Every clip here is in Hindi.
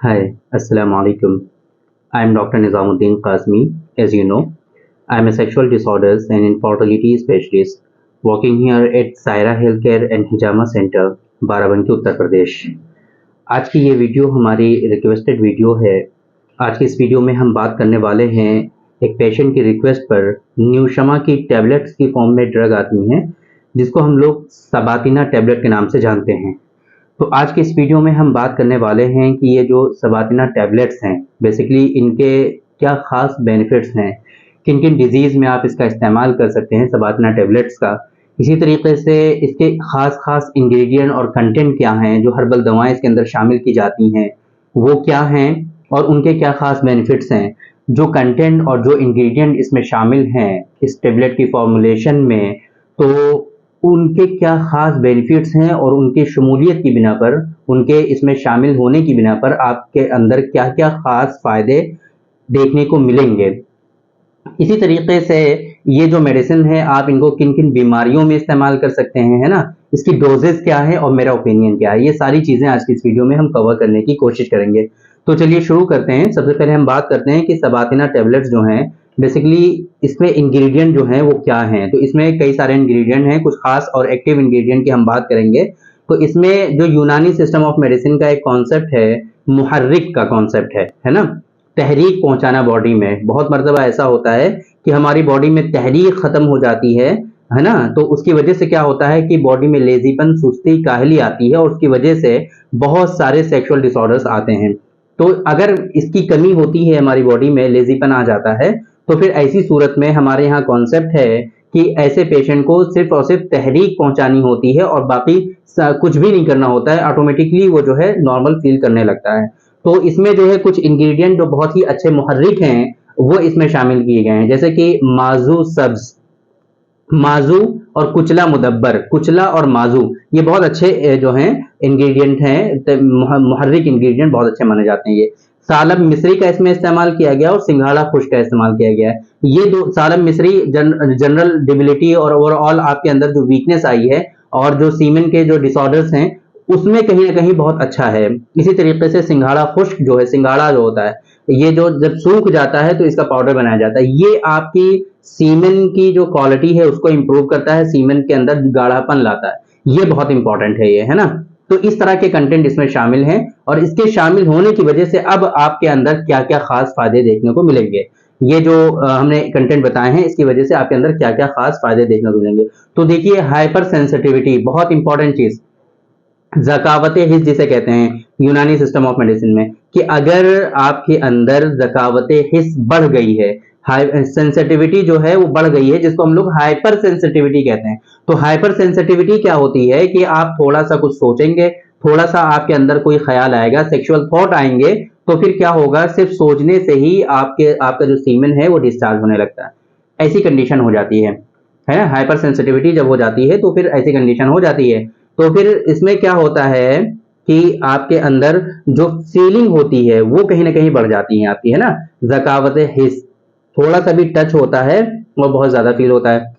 Hi, Assalamu alaikum. I am Dr. Nizamuddin Qasmi. As you know, I am a sexual disorders and infertility specialist working here at Saira Healthcare and Hijama Center, Barabanki Uttar Pradesh. आज की ये वीडियो हमारी रिक्वेस्टेड वीडियो है। आज की इस वीडियो में हम बात करने वाले हैं एक पेशेंट की रिक्वेस्ट पर न्यूशमा की टैबलेट्स की फॉर्म में ड्रग आती हैं जिसको हम लोग सबातिना टैबलेट के नाम से जानते हैं। तो आज के इस वीडियो में हम बात करने वाले हैं कि ये जो सबातिना टैबलेट्स हैं बेसिकली इनके क्या ख़ास बेनिफिट्स हैं, किन किन डिजीज़ में आप इसका इस्तेमाल कर सकते हैं सबातिना टैबलेट्स का। इसी तरीके से इसके ख़ास इंग्रेडिएंट और कंटेंट क्या हैं, जो हर्बल दवाएं इसके अंदर शामिल की जाती हैं वो क्या हैं और उनके क्या ख़ास बेनिफिट्स हैं। जो कंटेंट और जो इंग्रेडिएंट इसमें शामिल हैं इस टैबलेट की फॉर्मुलेशन में, तो उनके क्या ख़ास बेनिफिट्स हैं और उनकी शमूलियत की बिना पर, उनके इसमें शामिल होने की बिना पर आपके अंदर क्या-क्या ख़ास फ़ायदे देखने को मिलेंगे। इसी तरीके से ये जो मेडिसिन है आप इनको किन-किन बीमारियों में इस्तेमाल कर सकते हैं, है ना? इसकी डोजेज़ क्या है और मेरा ओपिनियन क्या है, ये सारी चीज़ें आज की इस वीडियो में हम कवर करने की कोशिश करेंगे। तो चलिए शुरू करते हैं। सबसे पहले हम बात करते हैं कि सबातिना टैबलेट्स जो हैं बेसिकली इसमें इंग्रेडिएंट जो हैं वो क्या हैं। तो इसमें कई सारे इंग्रेडिएंट हैं, कुछ खास और एक्टिव इंग्रेडिएंट की हम बात करेंगे। तो इसमें जो यूनानी सिस्टम ऑफ मेडिसिन का एक कॉन्सेप्ट है, मुहर्रिक का कॉन्सेप्ट है ना? तहरीक पहुंचाना बॉडी में। बहुत मर्तबा ऐसा होता है कि हमारी बॉडी में तहरीक खत्म हो जाती है ना? तो उसकी वजह से क्या होता है कि बॉडी में लेजीपन, सुस्ती, काहली आती है और उसकी वजह से बहुत सारे सेक्सुअल डिसऑर्डर्स आते हैं। तो अगर इसकी कमी होती है, हमारी बॉडी में लेजीपन आ जाता है, तो फिर ऐसी सूरत में हमारे यहाँ कॉन्सेप्ट है कि ऐसे पेशेंट को सिर्फ और सिर्फ तहरीक पहुंचानी होती है और बाकी कुछ भी नहीं करना होता है। ऑटोमेटिकली वो जो है नॉर्मल फील करने लगता है। तो इसमें जो है कुछ इंग्रेडिएंट जो बहुत ही अच्छे मुहर्रिक हैं वो इसमें शामिल किए गए हैं, जैसे कि माजू सब्ज, माजू और कुचला मुदब्बर। कुचला और माजू ये बहुत अच्छे जो हैं इंग्रेडिएंट हैं, मुहर्रिक इंग्रेडिएंट बहुत अच्छे माने जाते हैं। ये सालब मिस्री का इसमें इस्तेमाल किया गया और सिंघाड़ा खुश्क का इस्तेमाल किया गया है। ये दो सालब मिस्री जनरल डिबिलिटी और ओवरऑल आपके अंदर जो वीकनेस आई है और जो सीमेन के जो डिसऑर्डर्स हैं उसमें कहीं ना कहीं बहुत अच्छा है। इसी तरीके से सिंघाड़ा खुश्क जो है, सिंघाड़ा जो होता है ये जो जब सूख जाता है तो इसका पाउडर बनाया जाता है। ये आपकी सीमेन की जो क्वालिटी है उसको इंप्रूव करता है, सीमेन के अंदर गाढ़ापन लाता है। ये बहुत इंपॉर्टेंट है, ये है ना? तो इस तरह के कंटेंट इसमें शामिल हैं और इसके शामिल होने की वजह से अब आपके अंदर क्या क्या खास फायदे देखने को मिलेंगे। ये जो हमने कंटेंट बताए हैं इसकी वजह से आपके अंदर क्या क्या खास फायदे देखने को मिलेंगे। तो देखिए, हाइपर सेंसिटिविटी बहुत इंपॉर्टेंट चीज, ज़कावत हिस्स जिसे कहते हैं यूनानी सिस्टम ऑफ मेडिसिन में, कि अगर आपके अंदर ज़कावत हिस्स बढ़ गई है, हाई सेंसिटिविटी जो है वो बढ़ गई है, जिसको हम लोग हाइपर सेंसिटिविटी कहते हैं। तो हाइपर सेंसिटिविटी क्या होती है कि आप थोड़ा सा कुछ सोचेंगे, थोड़ा सा आपके अंदर कोई ख्याल आएगा, सेक्सुअल थॉट आएंगे, तो फिर क्या होगा, सिर्फ सोचने से ही आपका जो सीमेन है वो डिस्चार्ज होने लगता है। ऐसी कंडीशन हो जाती है ना? हाइपर सेंसिटिविटी जब हो जाती है तो फिर ऐसी कंडीशन हो जाती है। तो फिर इसमें क्या होता है कि आपके अंदर जो फीलिंग होती है वो कहीं ना कहीं बढ़ जाती है आपकी, है ना? ज़कावत हिस्स थोड़ा सा भी टच होता है वो बहुत ज्यादा फील होता है।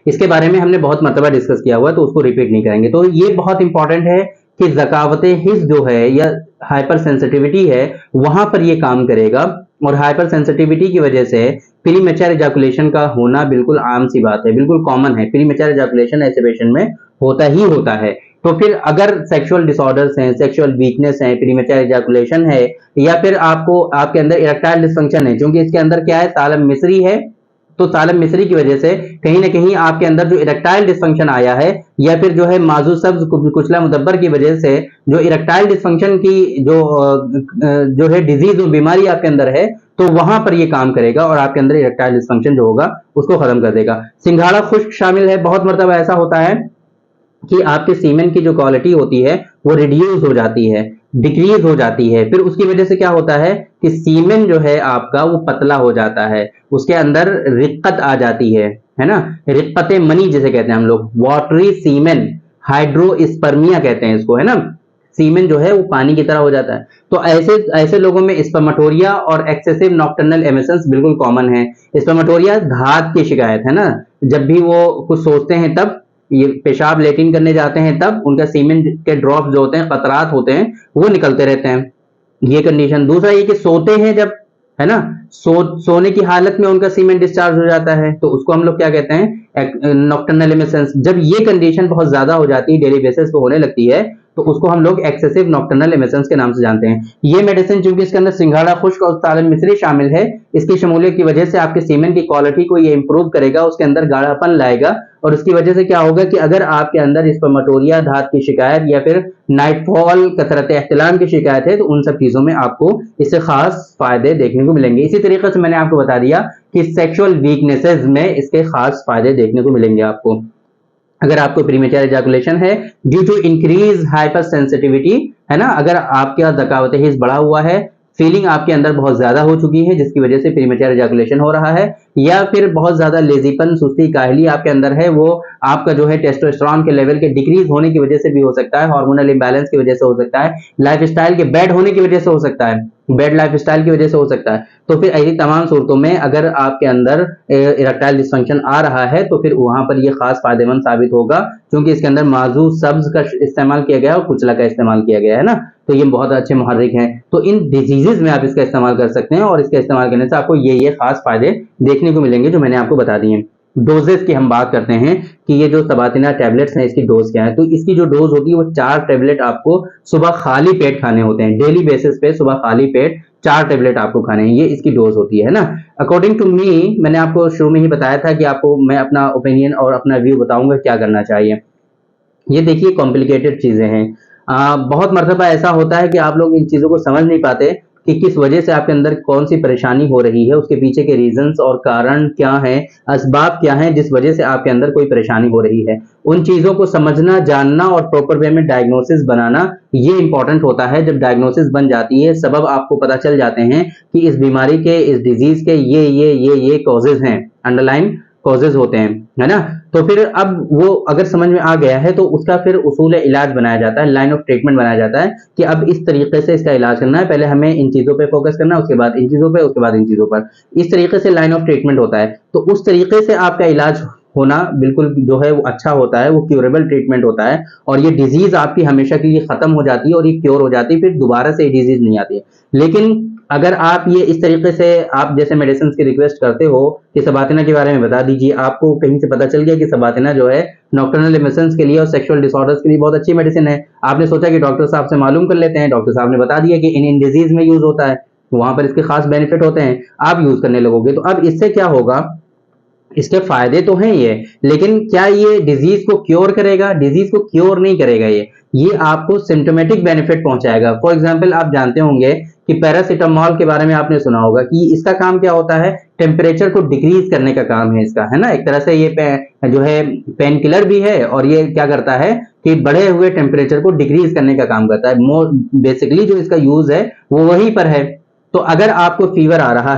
इसके बारे में हमने बहुत मर्तबा डिस्कस किया हुआ है तो उसको रिपीट नहीं करेंगे। तो ये बहुत इंपॉर्टेंट है कि ज़कावत हिस्स जो है या हाइपर सेंसिटिविटी है वहां पर ये काम करेगा। और हाइपर सेंसिटिविटी की वजह से प्रीमेच्योर इजैकुलेशन का होना बिल्कुल आम सी बात है, बिल्कुल कॉमन है। प्रीमेच्योर इजैकुलेशन ऐसे पेशेंट में होता ही होता है। तो फिर अगर सेक्सुअल डिसऑर्डर्स हैं, सेक्सुअल वीकनेस है, प्रीमेच्योर इजैकुलेशन है, या फिर आपको आपके अंदर इरेक्टाइल डिसफंक्शन है, क्योंकि इसके अंदर क्या है, सालम मिस्री है, तो सालम मिस्री की वजह से कहीं ना कहीं आपके अंदर जो इरेक्टाइल डिसफंक्शन आया है, या फिर जो है माजू सब्ज कुचला मुदब्बर की वजह से जो इरेक्टाइल डिसफंक्शन की जो है डिजीज और बीमारी आपके अंदर है, तो वहां पर ये काम करेगा और आपके अंदर इरेक्टाइल डिसफंक्शन जो होगा उसको खत्म कर देगा। सिंघाड़ा खुश्क शामिल है। बहुत मरतबा ऐसा होता है कि आपके सीमेन की जो क्वालिटी होती है वो रिड्यूस हो जाती है, डिक्रीज हो जाती है। फिर उसकी वजह से क्या होता है कि सीमेन जो है आपका वो पतला हो जाता है, उसके अंदर रिक्कत आ जाती है ना? रिक्कत मनी जिसे कहते हैं हम लोग, वाटरी सीमेन, हाइड्रोस्पर्मिया कहते हैं इसको, है ना? सीमेन जो है वो पानी की तरह हो जाता है। तो ऐसे ऐसे लोगों में स्पर्मेटोरिया और एक्सेसिव नॉक्टर्नल एमिशंस बिल्कुल कॉमन है। स्पर्मेटोरिया धात की शिकायत, है ना? जब भी वो कुछ सोचते हैं तब, ये पेशाब लेटिन करने जाते हैं तब उनका सीमेन के ड्रॉप जो होते हैं, कतरात होते हैं, वो निकलते रहते हैं। ये कंडीशन। दूसरा ये कि सोते हैं जब, है ना, सोने की हालत में उनका सीमेन डिस्चार्ज हो जाता है, तो उसको हम लोग क्या कहते हैं, नॉक्टर्नल एमिशंस। जब ये कंडीशन बहुत ज्यादा हो जाती है, डेली बेसिस पे होने लगती है, तो उसको हम लोग एक्सेसिव नॉक्टर्नल एमिशंस के नाम से जानते हैं। ये मेडिसिन चूंकि इसके अंदर सिंघाड़ा खुश्क और सालन मिश्री शामिल है, इसकी शमूलियत की वजह से आपके सीमेन की क्वालिटी को ये इंप्रूव करेगा, उसके अंदर गाढ़ापन लाएगा, और उसकी वजह से क्या होगा कि अगर आपके अंदर स्पर्मेटोरिया धात की शिकायत या फिर नाइटफॉल कसरत एहतिलाम की शिकायत है, तो उन सब चीजों में आपको इससे खास फायदे देखने को मिलेंगे। इसी तरीके से मैंने आपको बता दिया कि सेक्सुअल वीकनेसेस में इसके खास फायदे देखने को मिलेंगे आपको। अगर आपको प्रीमेच्योर एजाकुलेशन है due to increase hyper sensitivity, है ना, अगर आपका दकावत हिस्स बढ़ा हुआ है, फीलिंग आपके अंदर बहुत ज्यादा हो चुकी है जिसकी वजह से प्रीमेच्योर एजाकुलेशन हो रहा है, या फिर बहुत ज्यादा लेजीपन, सुस्ती, काहली आपके अंदर है, वो आपका जो है टेस्टोस्टेरोन के लेवल के डिक्रीज होने की वजह से भी हो सकता है, हार्मोनल इंबैलेंस की वजह से हो सकता है, लाइफस्टाइल के बैड होने की वजह से हो सकता है, बैड लाइफस्टाइल की वजह से हो सकता है। तो फिर ऐसी तमाम सूरतों में अगर आपके अंदर इरेक्टाइल डिस्फंक्शन आ रहा है, तो फिर वहां पर यह खास फायदेमंद साबित होगा, क्योंकि इसके अंदर माजू सब्ज का इस्तेमाल किया गया है और कुचला का इस्तेमाल किया गया है ना, तो ये बहुत अच्छे मुहर्रिक हैं। तो इन डिजीजेज में आप इसका इस्तेमाल कर सकते हैं, और इसका इस्तेमाल करने से आपको ये खास फायदे देखने को मिलेंगे जो मैंने आपको बता दिए। डोजेस की हम बात करते हैं कि ये जो सबातिना टैबलेट्स हैं इसकी डोज क्या है। तो इसकी जो डोज होती है वो 4 टैबलेट आपको सुबह खाली पेट खाने होते हैं, डेली बेसिस पे सुबह खाली पेट 4 टैबलेट आपको खाने हैं, ये इसकी डोज होती है ना। अकॉर्डिंग टू मी, मैंने आपको शुरू में ही बताया था कि आपको मैं अपना ओपिनियन और अपना व्यू बताऊंगा क्या करना चाहिए। ये देखिए कॉम्प्लिकेटेड चीजें हैं, बहुत मर्तबा ऐसा होता है कि आप लोग इन चीजों को समझ नहीं पाते कि किस वजह से आपके अंदर कौन सी परेशानी हो रही है, उसके पीछे के रीजंस और कारण क्या हैं, असबाब क्या हैं जिस वजह से आपके अंदर कोई परेशानी हो रही है। उन चीजों को समझना, जानना और प्रॉपर वे में डायग्नोसिस बनाना, ये इंपॉर्टेंट होता है। जब डायग्नोसिस बन जाती है, सबब आपको पता चल जाते हैं कि इस बीमारी के, इस डिजीज के ये कॉजेज हैं, अंडरलाइन कॉजेज होते हैं, है ना। तो फिर अब वो अगर समझ में आ गया है, तो उसका फिर उसूल इलाज बनाया जाता है, लाइन ऑफ ट्रीटमेंट बनाया जाता है कि अब इस तरीके से इसका इलाज करना है, पहले हमें इन चीजों पे फोकस करना है, उसके बाद इन चीजों पे, उसके बाद इन चीजों पर, इस तरीके से लाइन ऑफ ट्रीटमेंट होता है। तो उस तरीके से आपका इलाज होना बिल्कुल जो है वो अच्छा होता है, वो क्यूरेबल ट्रीटमेंट होता है, और ये डिजीज आपकी हमेशा के लिए खत्म हो जाती है और ये क्योर हो जाती है, फिर दोबारा से ये डिजीज नहीं आती है। लेकिन अगर आप ये इस तरीके से, आप जैसे मेडिसिन की रिक्वेस्ट करते हो कि सबातिना के बारे में बता दीजिए, आपको कहीं से पता चल गया कि सबातिना जो है नॉक्टर्नल एमिशंस के लिए और सेक्सुअल डिसऑर्डर्स के लिए बहुत अच्छी मेडिसिन है, आपने सोचा कि डॉक्टर साहब से मालूम कर लेते हैं, डॉक्टर साहब ने बता दिया कि इन डिजीज में यूज होता है, वहां पर इसके खास बेनिफिट होते हैं, आप यूज करने लगोगे। तो अब इससे क्या होगा, इसके फायदे तो हैं ये, लेकिन क्या ये डिजीज को क्योर करेगा? डिजीज को क्योर नहीं करेगा ये आपको सिम्टोमेटिक बेनिफिट पहुंचाएगा। फॉर एग्जांपल, आप जानते होंगे कि पैरासिटामोल के बारे में आपने सुना होगा कि इसका काम क्या होता है, टेम्परेचर को डिक्रीज करने का काम है इसका, है ना। एक तरह से ये जो है पेन किलर भी है, और ये क्या करता है कि बढ़े हुए टेम्परेचर को डिक्रीज करने का काम करता है। मोर बेसिकली जो इसका यूज है वो वहीं पर है। तो अगर आपको फीवर आ रहा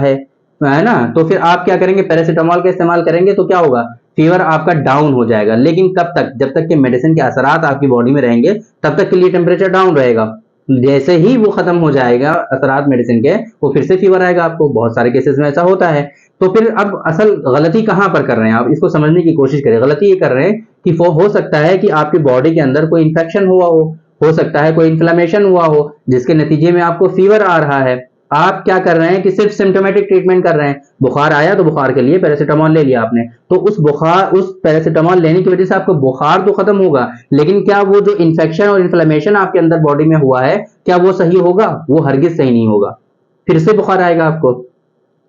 है ना, तो फिर आप क्या करेंगे, पैरासिटामोल का इस्तेमाल करेंगे, तो क्या होगा, फीवर आपका डाउन हो जाएगा। लेकिन कब तक? जब तक कि मेडिसिन के असरात आपकी बॉडी में रहेंगे, तब तक के लिए टेम्परेचर डाउन रहेगा। जैसे ही वो खत्म हो जाएगा असरात मेडिसिन के, वो फिर से फीवर आएगा आपको। बहुत सारे केसेस में ऐसा होता है। तो फिर अब असल गलती कहां पर कर रहे हैं आप, इसको समझने की कोशिश करें। गलती ये कर रहे हैं कि वो हो सकता है कि आपकी बॉडी के अंदर कोई इंफेक्शन हुआ हो सकता है कोई इन्फ्लेमेशन हुआ हो, जिसके नतीजे में आपको फीवर आ रहा है। आप क्या कर रहे हैं कि सिर्फ सिम्टोमेटिक ट्रीटमेंट कर रहे हैं। बुखार आया तो बुखार के लिए पैरासिटामोल ले लिया आपने, तो उस पैरासिटामोल लेने की वजह से आपको बुखार तो खत्म होगा, लेकिन क्या वो जो इन्फेक्शन और इन्फ्लेमेशन आपके अंदर बॉडी में हुआ है, क्या वो सही होगा? वो हरगिज सही नहीं होगा, फिर से बुखार आएगा आपको।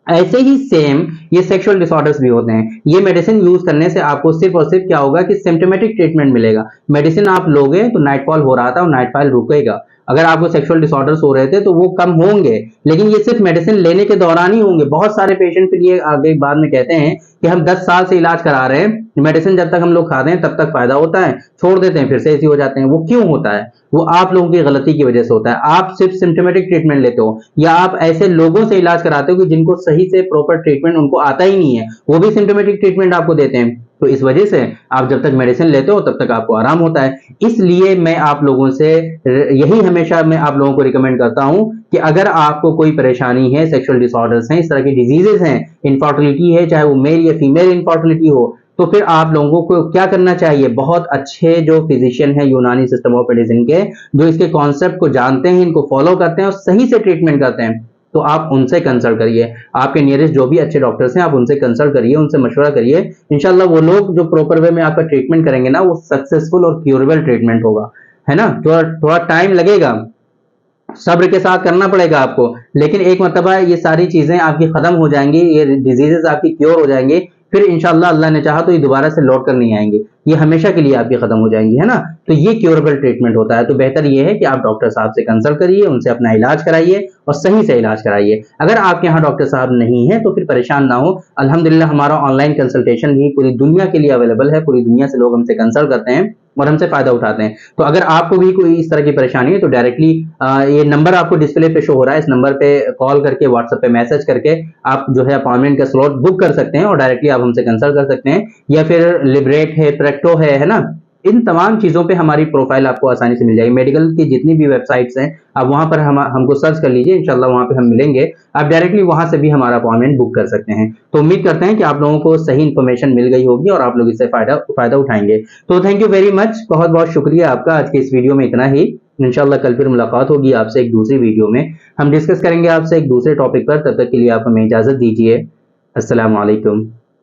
ऐसे ही सेम ये सेक्सुअल डिसऑर्डर्स भी होते हैं। ये मेडिसिन यूज करने से आपको सिर्फ और सिर्फ क्या होगा कि सिम्टोमेटिक ट्रीटमेंट मिलेगा। मेडिसिन आप लोगे तो नाइटफॉल हो रहा था और नाइटफॉल रुकेगा। अगर आपको सेक्सुअल डिसऑर्डर्स हो रहे थे तो वो कम होंगे, लेकिन ये सिर्फ मेडिसिन लेने के दौरान ही होंगे। बहुत सारे पेशेंट फिर ये आगे बाद में कहते हैं कि हम 10 साल से इलाज करा रहे हैं, मेडिसिन जब तक हम लोग खाते हैं तब तक फायदा होता है, छोड़ देते हैं फिर से ऐसे हो जाते हैं। वो क्यों होता है? वो आप लोगों की गलती की वजह से होता है। आप सिर्फ सिम्टोमेटिक ट्रीटमेंट लेते हो, या आप ऐसे लोगों से इलाज कराते हो कि जिनको सही से प्रॉपर ट्रीटमेंट उनको आता ही नहीं है, वो भी सिम्टोमेटिक ट्रीटमेंट आपको देते हैं। तो इस वजह से आप जब तक मेडिसिन लेते हो तब तक आपको आराम होता है। इसलिए मैं आप लोगों से यही हमेशा मैं आप लोगों को रिकमेंड करता हूं कि अगर आपको कोई परेशानी है, सेक्सुअल डिसऑर्डर्स हैं, इस तरह की डिजीजेस हैं, इनफर्टिलिटी है, चाहे वो मेल या फीमेल इनफर्टिलिटी हो, तो फिर आप लोगों को क्या करना चाहिए, बहुत अच्छे जो फिजिशियन है यूनानी सिस्टम ऑफ मेडिसिन के, जो इसके कॉन्सेप्ट को जानते हैं, इनको फॉलो करते हैं और सही से ट्रीटमेंट करते हैं, तो आप उनसे कंसल्ट करिए। आपके नियरेस्ट जो भी अच्छे डॉक्टर्स हैं आप उनसे कंसल्ट करिए, उनसे मशवरा करिए। इंशाल्लाह वो लोग जो प्रॉपर वे में आपका ट्रीटमेंट करेंगे ना, वो सक्सेसफुल और क्यूरेबल ट्रीटमेंट होगा, है ना। थोड़ा थोड़ा टाइम लगेगा, सब्र के साथ करना पड़ेगा आपको, लेकिन एक मरतबा ये सारी चीजें आपकी खत्म हो जाएंगी, ये डिजीजेस आपकी क्योर हो जाएंगी, फिर इंशाल्लाह अल्लाह ने चाहा तो ये दोबारा से लौट कर नहीं आएंगे, ये हमेशा के लिए आपकी खत्म हो जाएंगी, है ना। तो ये क्योरेबल ट्रीटमेंट होता है। तो बेहतर ये है कि आप डॉक्टर साहब से कंसल्ट करिए, उनसे अपना इलाज कराइए और सही से इलाज कराइए। अगर आपके यहाँ डॉक्टर साहब नहीं है तो फिर परेशान ना हो, अल्हम्दुलिल्लाह हमारा ऑनलाइन कंसल्टेशन भी पूरी दुनिया के लिए अवेलेबल है, पूरी दुनिया से लोग हमसे कंसल्ट करते हैं और हमसे फायदा उठाते हैं। तो अगर आपको भी कोई इस तरह की परेशानी है तो डायरेक्टली ये नंबर आपको डिस्प्ले पे शो हो रहा है, इस नंबर पे कॉल करके, व्हाट्सएप पे मैसेज करके आप जो है अपॉइंटमेंट का स्लॉट बुक कर सकते हैं और डायरेक्टली आप हमसे कंसल्ट कर सकते हैं। या फिर लिबरेट है, प्रेक्टो है ना, इन तमाम चीजों पे हमारी प्रोफाइल आपको आसानी से मिल जाएगी। मेडिकल की जितनी भी वेबसाइट्स हैं आप वहां पर हमको सर्च कर लीजिए, इंशाल्लाह वहां पे हम मिलेंगे। आप डायरेक्टली वहां से भी हमारा अपॉइंटमेंट बुक कर सकते हैं। तो उम्मीद करते हैं कि आप लोगों को सही इन्फॉर्मेशन मिल गई होगी और आप लोग इससे फायदा उठाएंगे। तो थैंक यू वेरी मच, बहुत बहुत शुक्रिया आपका। आज के इस वीडियो में इतना ही। इंशाल्लाह कल फिर मुलाकात होगी आपसे एक दूसरी वीडियो में, हम डिस्कस करेंगे आपसे एक दूसरे टॉपिक पर। तब तक के लिए आप हमें इजाजत दीजिए। अस्सलाम वालेकुम।